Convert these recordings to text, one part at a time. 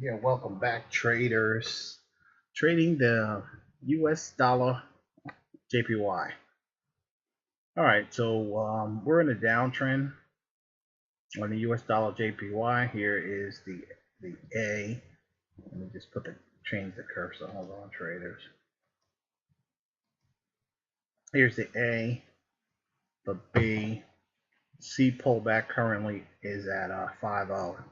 Yeah, welcome back, traders. Trading the US dollar JPY. All right, so we're in a downtrend on the US dollar JPY. Here is the A. Let me just change the cursor. Hold on, traders. Here's the A, the B. C pullback currently is at 5.0.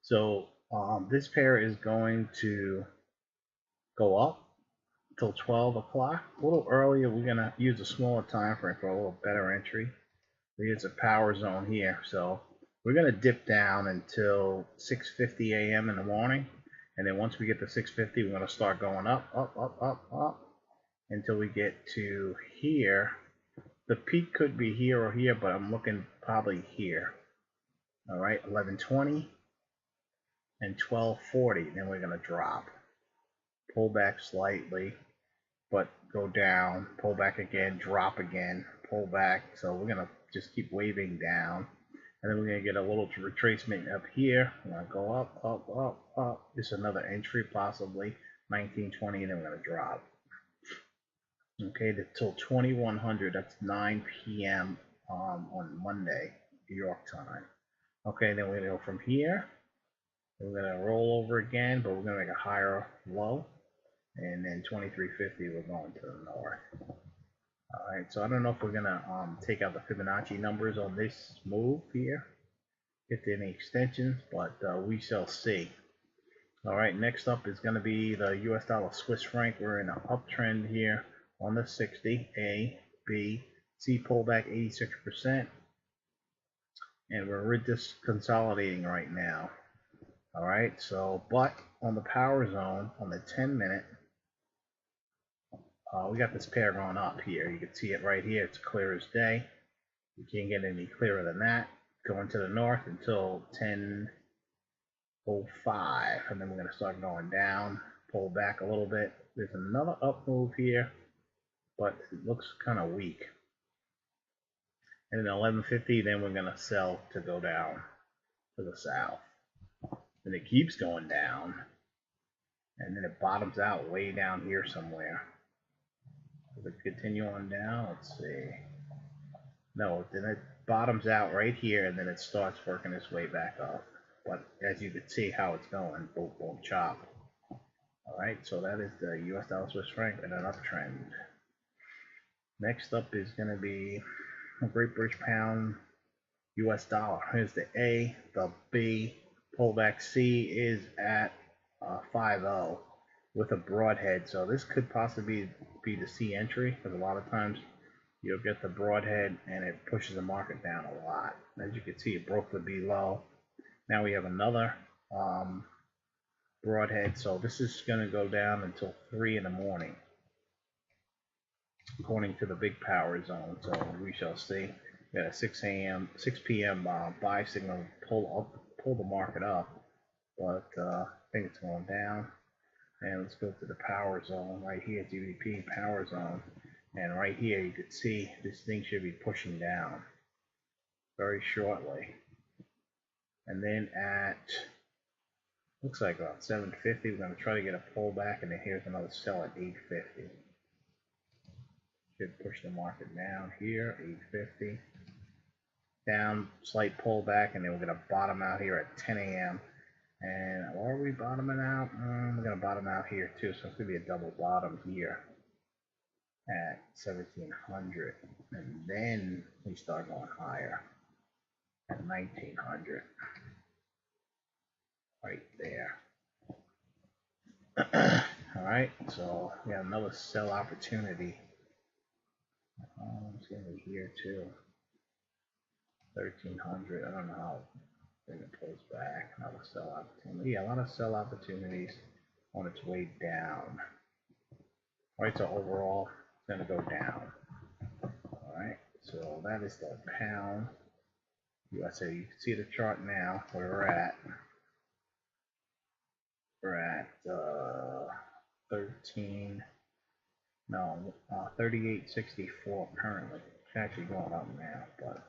So this pair is going to go up till 12 o'clock. A little earlier, we're going to use a smaller time frame for a little better entry. Here's a power zone here. So we're going to dip down until 6:50 a.m. in the morning. And then once we get to 6:50, we're going to start going up, up, up, up, up until we get to here. The peak could be here or here, but I'm looking probably here. All right, 11:20 and 12:40. Then we're going to drop, pull back slightly, but go down, pull back again, drop again, pull back. So we're gonna just keep waving down, and then we're gonna get a little retracement up here. We're gonna go up, up, up, up. This is another entry, possibly 1920, and then we're gonna drop. Okay, till 2100. That's 9 p.m. On Monday, New York time. Okay, then we're gonna go from here. We're gonna roll over again, but we're gonna make a higher low. And then 2350, we're going to the north. All right, so I don't know if we're gonna take out the Fibonacci numbers on this move here, get any extensions, but we shall see. All right, next up is going to be the US dollar Swiss franc. We're in an uptrend here on the 60. A, B, C pullback 86%, and we're just consolidating right now. All right, so but on the power zone on the 10-minute. We got this pair going up here. You can see it right here. It's clear as day. You can't get any clearer than that. Going to the north until 10:05, and then we're going to start going down, pull back a little bit. There's another up move here, but it looks kind of weak. And then 11:50, then we're going to sell to go down to the south. And it keeps going down, and then it bottoms out way down here somewhere. Does it continue on down? Let's see. No, then it bottoms out right here, and then it starts working its way back up. But as you can see how it's going, boom, boom, chop. All right, so that is the US dollar Swiss franc in an uptrend. Next up is going to be a Great British Pound US dollar. Here's the A, the B, pullback C is at 5.0 with a broadhead. So this could possibly be the C entry, because a lot of times you'll get the broadhead and it pushes the market down a lot. As you can see, it broke the B low. Now we have another broadhead. So this is going to go down until 3 in the morning, according to the big power zone. So we shall see. We got a 6 p.m. Buy signal pull the market up, but I think it's going down. And let's go to the power zone right here, GBP power zone. And right here, you can see this thing should be pushing down very shortly. And then at, looks like about 7:50, we're going to try to get a pullback, and then here's another sell at 8:50. Should push the market down here, 8:50. Down, slight pullback, and then we're going to bottom out here at 10 a.m. And where are we bottoming out? We're going to bottom out here too, so it's going to be a double bottom here at 1700, and then we start going higher at 1900 right there. All right, so we got another sell opportunity. It's going to be here too, 1300. I don't know how big it pulls back. Another sell opportunity. Yeah, a lot of sell opportunities on its way down. All right, so overall it's going to go down. All right, so that is the pound USA. You can see the chart now where we're at. We're at 38.64 currently. It's actually going up now, but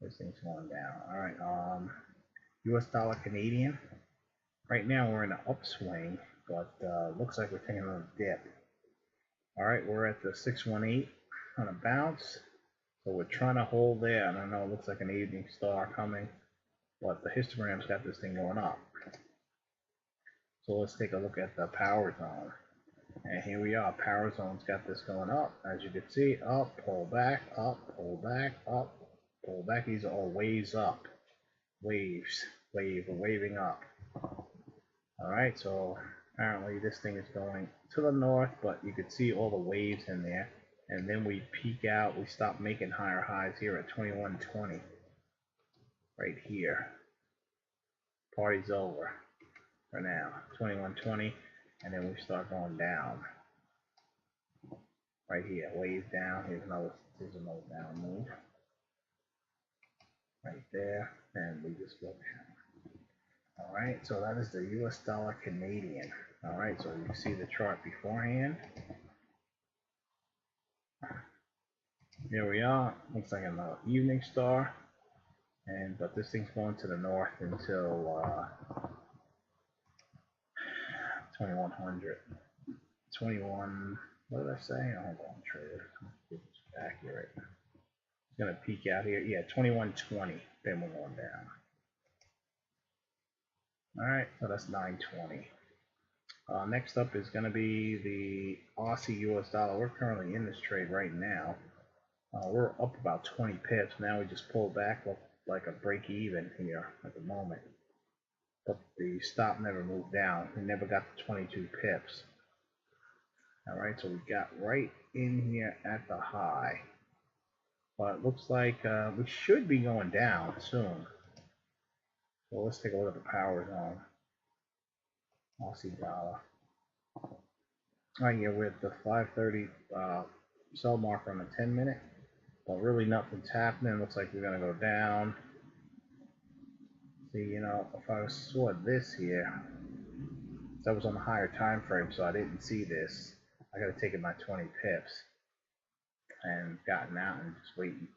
this thing's going down. All right, US dollar Canadian. Right now we're in an upswing, but looks like we're taking a dip. All right, we're at the 618 on a bounce. So we're trying to hold there, and I know it looks like an evening star coming, but the histogram's got this thing going up. So let's take a look at the power zone. And here we are, power zone's got this going up. As you can see, up, pull back, up, pull back, up, pull back. These are all waves up. Waves, we're waving up. All right, so apparently this thing is going to the north, but you can see all the waves in there. And then we peak out, we stop making higher highs here at 2120. Right here. Party's over for now. 2120, and then we start going down. Right here, wave down. Here's another down move. Right there, and we just go down. All right, so that is the US dollar Canadian. All right, so you see the chart beforehand. Here we are. Looks like an evening star, but this thing's going to the north until 2100. 21. What did I say? Hold on, trader. It's accurate. It's gonna peak out here. Yeah, 2120. Then we're going down. All right, so that's 920. Next up is going to be the Aussie US dollar. We're currently in this trade right now. We're up about 20 pips. Now we just pulled back like a break even here at the moment. But the stop never moved down. We never got to 22 pips. All right, so we got right in here at the high. But it looks like we should be going down soon. So let's take a look at the power zone. Aussie dollar. All right, yeah, we're at the 530 sell marker on the 10-minute, but really nothing's happening. Looks like we're gonna go down. See, you know, if I saw this here, that was on the higher time frame, so I didn't see this. I gotta take it my 20 pips and gotten out and just waiting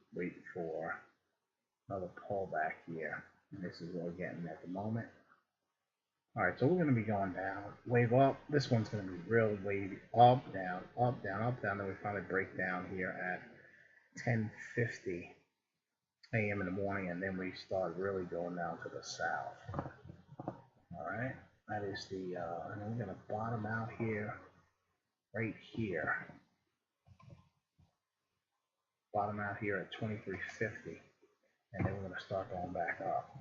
for another pullback here. And this is what we're getting at the moment. All right, so we're going to be going down, wave up. This one's going to be real wavy, up, down, up, down, up, down. Then we finally break down here at 10:50 a.m. in the morning, and then we start really going down to the south. All right, that is the, and we're going to bottom out here, right here. Bottom out here at 2350, and then we're going to start going back up.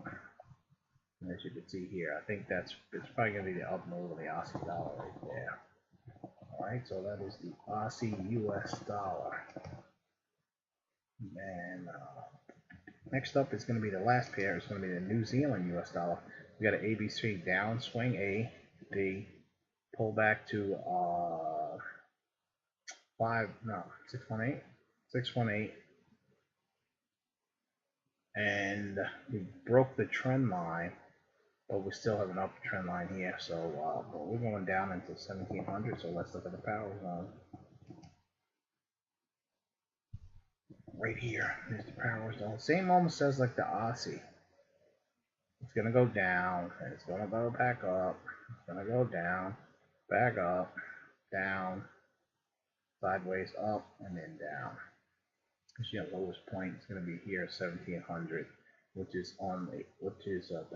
And as you can see here, I think it's probably going to be the up move of the Aussie dollar right there. All right, so that is the Aussie US dollar. And next up is going to be the last pair. It's going to be the New Zealand US dollar. We got an ABC downswing, A, B, pull back to 618, 618, and we broke the trend line. But we still have an upper trend line here, so we're going down into 1700. So let's look at the power zone. Right here, there's the power zone. Same almost as like the Aussie. It's gonna go down, and it's gonna go back up. It's gonna go down, back up, down, sideways up, and then down. You know, lowest point is gonna be here, 1700. Which is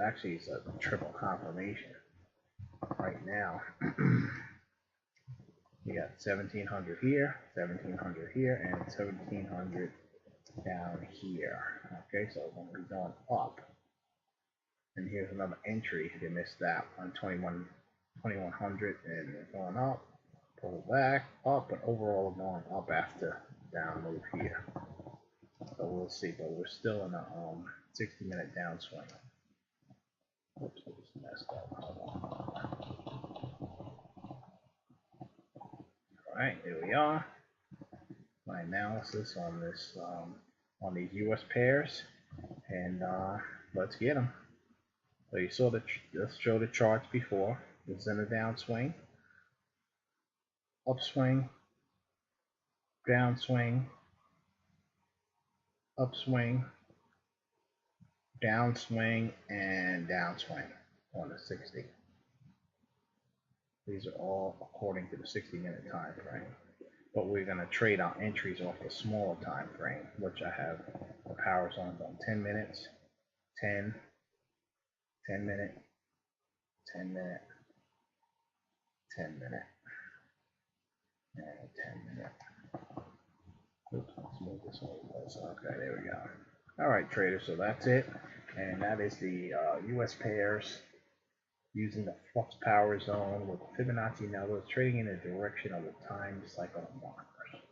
actually it's a triple confirmation right now. You got 1700 here, 1700 here, and 1700 down here. Okay, so we're going to be going up. And here's another entry if you missed that on 2100, and we're going up, pull back, up, but overall going up after down move here. So we'll see, but we're still in a 60-minute downswing. Oops, I just messed up. Hold on. All right, here we are. My analysis on this, on these U.S. pairs, and let's get them. So you saw let's show the charts before. It's in a downswing, upswing, downswing, upswing, downswing, and downswing on the 60. These are all according to the 60-minute time frame. But we're going to trade our entries off the smaller time frame, which I have the power zones on 10 minutes, 10, 10 minute, 10 minute, 10 minute, and 10 minute. Oops, let's move this a little closer. Okay, there we go. All right, traders, so that's it. And that is the US pairs using the Flux power zone with Fibonacci numbers trading in the direction of the time cycle markers.